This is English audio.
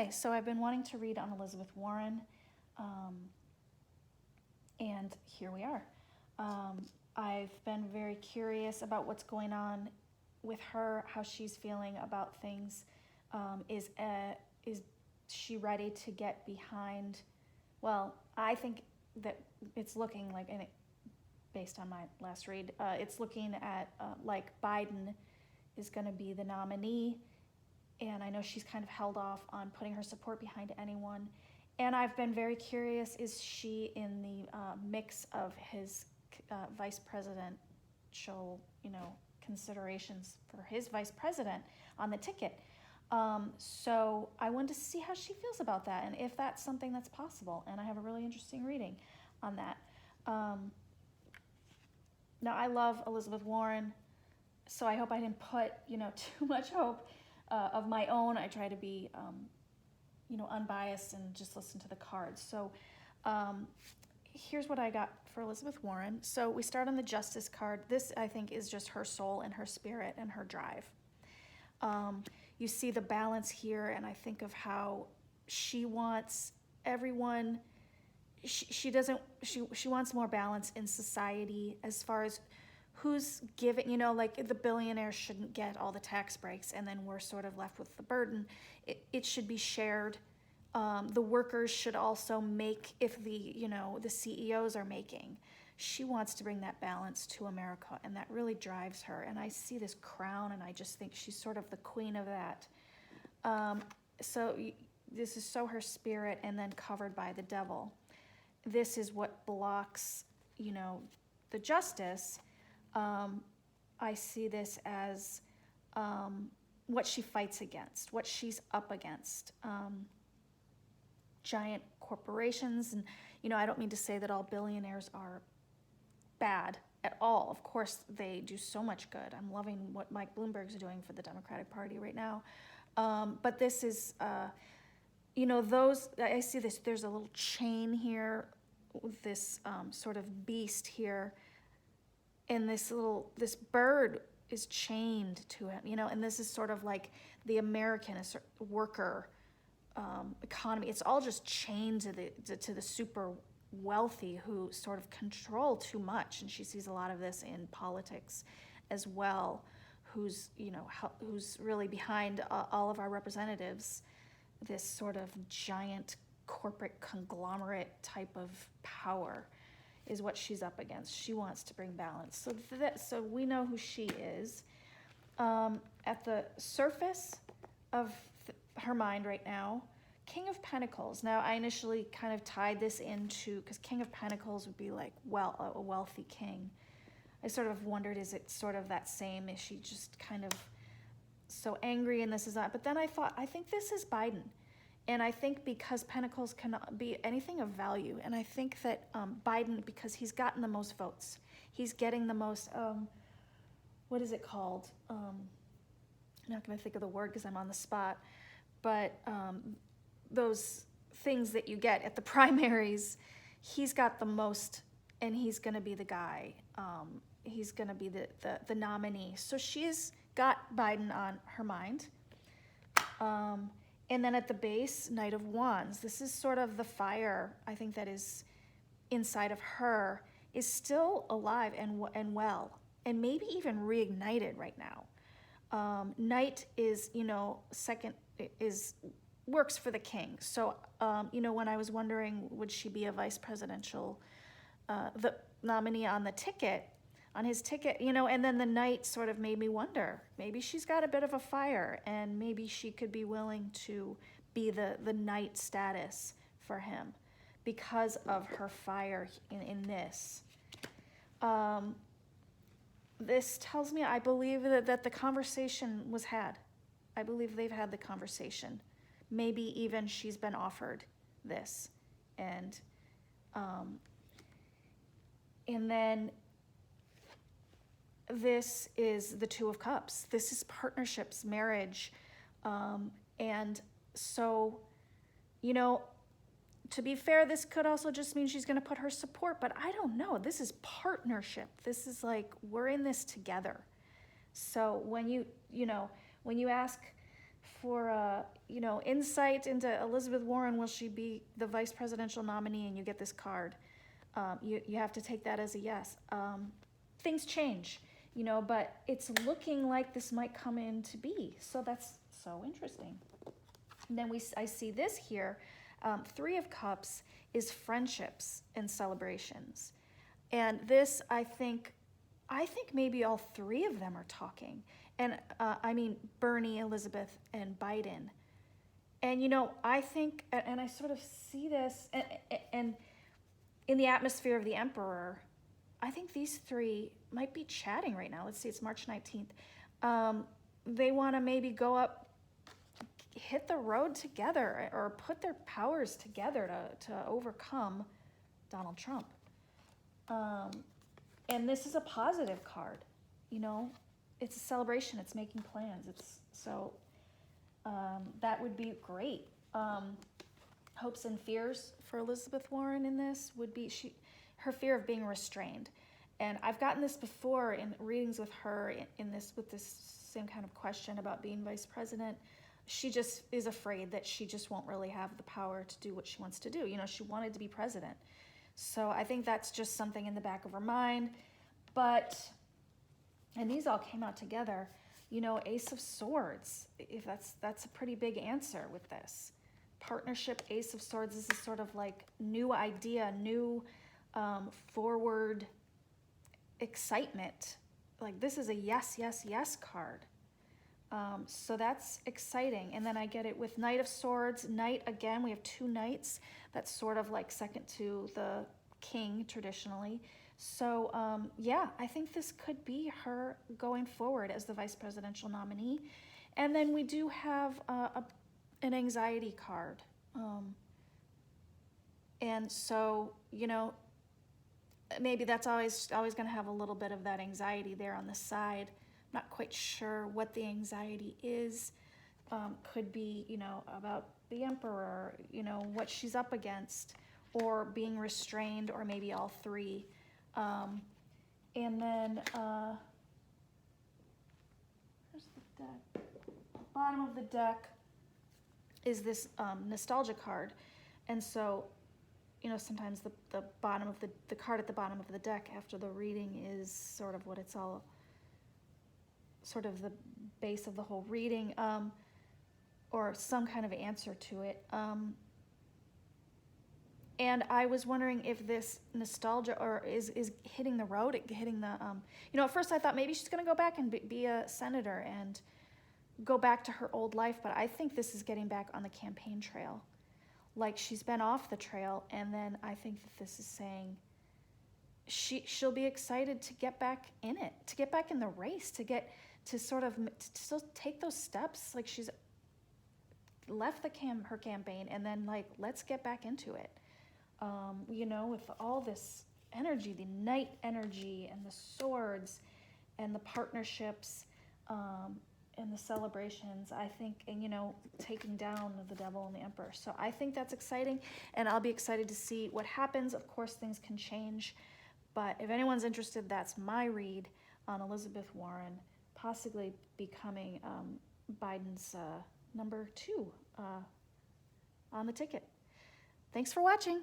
Hi, so I've been wanting to read on Elizabeth Warren, and here we are. I've been very curious about what's going on with her, how she's feeling about things. Is she ready to get behind? Well, I think that it's looking like, and based on my last read, it's looking at like Biden is going to be the nominee. And I know she's kind of held off on putting her support behind anyone. And I've been very curious, is she in the mix of his vice presidential, considerations for his vice president on the ticket? So I wanted to see how she feels about that and if that's something that's possible. And I have a really interesting reading on that. Now, I love Elizabeth Warren, so I hope I didn't put, too much hope of my own. I try to be, unbiased and just listen to the cards. So here's what I got for Elizabeth Warren. So we start on the Justice card. This, I think, is just her soul and her spirit and her drive. You see the balance here, and I think of how she wants everyone. She wants more balance in society as far as who's giving, like the billionaires shouldn't get all the tax breaks and then we're sort of left with the burden. It should be shared. The workers should also make, if the CEOs are making. She wants to bring that balance to America, and that really drives her. And I see this crown, and I just think she's sort of the queen of that. So this is so her spirit, and then covered by the devil. This is what blocks, the justice. I see this as what she fights against, what she's up against. Giant corporations, and I don't mean to say that all billionaires are bad at all. Of course, they do so much good. I'm loving what Mike Bloomberg's doing for the Democratic Party right now. But this is, I see this, there's a little chain here with this sort of beast here. And this bird is chained to him, and this is sort of like the American worker economy. It's all just chained to the super wealthy who sort of control too much. And she sees a lot of this in politics as well, who's really behind all of our representatives, this sort of giant corporate conglomerate type of power is what she's up against. She wants to bring balance. So we know who she is. At the surface of her mind right now, King of Pentacles. Now, I initially kind of tied this into, because King of Pentacles would be like, a wealthy king. I sort of wondered, is it sort of that same? Is she just kind of so angry and this is that? But then I thought, I think this is Biden. And I think because Pentacles cannot be anything of value, and I think that Biden, because he's gotten the most votes, he's getting the most, what is it called? I'm not going to think of the word because I'm on the spot, but those things that you get at the primaries, he's got the most, and he's going to be the guy. He's going to be the nominee. So she's got Biden on her mind. And then at the base, Knight of Wands. This is sort of the fire, I think, that is inside of her, is still alive and well, and maybe even reignited right now. Knight is, works for the king. So, when I was wondering, would she be a vice presidential, the nominee on the ticket, on his ticket, and then the Knight sort of made me wonder, maybe she's got a bit of a fire, and maybe she could be willing to be the Knight status for him because of her fire in this. This tells me, I believe that the conversation was had. I believe they've had the conversation. Maybe even she's been offered this. And then this is the Two of Cups. This is partnerships, marriage. And so, to be fair, this could also just mean she's going to put her support, but I don't know. This is partnership. This is like, we're in this together. So when you ask insight into Elizabeth Warren. Will she be the vice presidential nominee? And you get this card. You have to take that as a yes. Things change, but it's looking like this might come in to be. So that's so interesting. And then I see this here. Three of Cups is friendships and celebrations. And this, I think maybe all three of them are talking. And I mean, Bernie, Elizabeth, and Biden. And, I think, and I sort of see this, and in the atmosphere of the Emperor, I think these three might be chatting right now. Let's see, it's March 19th. They want to maybe go up, hit the road together, or put their powers together to overcome Donald Trump. And this is a positive card, it's a celebration, it's making plans. That would be great. Hopes and fears for Elizabeth Warren in this would be her fear of being restrained. And I've gotten this before in readings with her with this same kind of question about being vice president. She just is afraid that she just won't really have the power to do what she wants to do. She wanted to be president. So I think that's just something in the back of her mind. And these all came out together. Ace of Swords, if that's a pretty big answer with this. Partnership, Ace of Swords, this is sort of like new idea, new forward excitement. Like this is a yes, yes, yes card. So that's exciting. And then I get it with Knight of Swords. Knight, again, we have two knights. That's sort of like second to the king traditionally. So yeah, I think this could be her going forward as the vice presidential nominee. And then we do have an anxiety card. And so, maybe that's always going to have a little bit of that anxiety there on the side. Not quite sure what the anxiety is. Could be, about the Emperor, what she's up against, or being restrained, or maybe all three. And then, where's the deck? Bottom of the deck is this nostalgia card. And so, sometimes the bottom of the card at the bottom of the deck after the reading is sort of what it's all, sort of the base of the whole reading, or some kind of answer to it. And I was wondering if this nostalgia is hitting the road, hitting the, at first I thought maybe she's going to go back and be a senator and go back to her old life, but I think this is getting back on the campaign trail. Like she's been off the trail, and then I think that this is saying she'll be excited to get back in it, to get back in the race, to still take those steps. Like she's left her campaign, and then like, let's get back into it. With all this energy, the knight energy and the swords and the partnerships, and the celebrations, I think, and taking down the devil and the emperor. So I think that's exciting, and I'll be excited to see what happens. Of course, things can change, but if anyone's interested, that's my read on Elizabeth Warren possibly becoming Biden's number 2 on the ticket. Thanks for watching.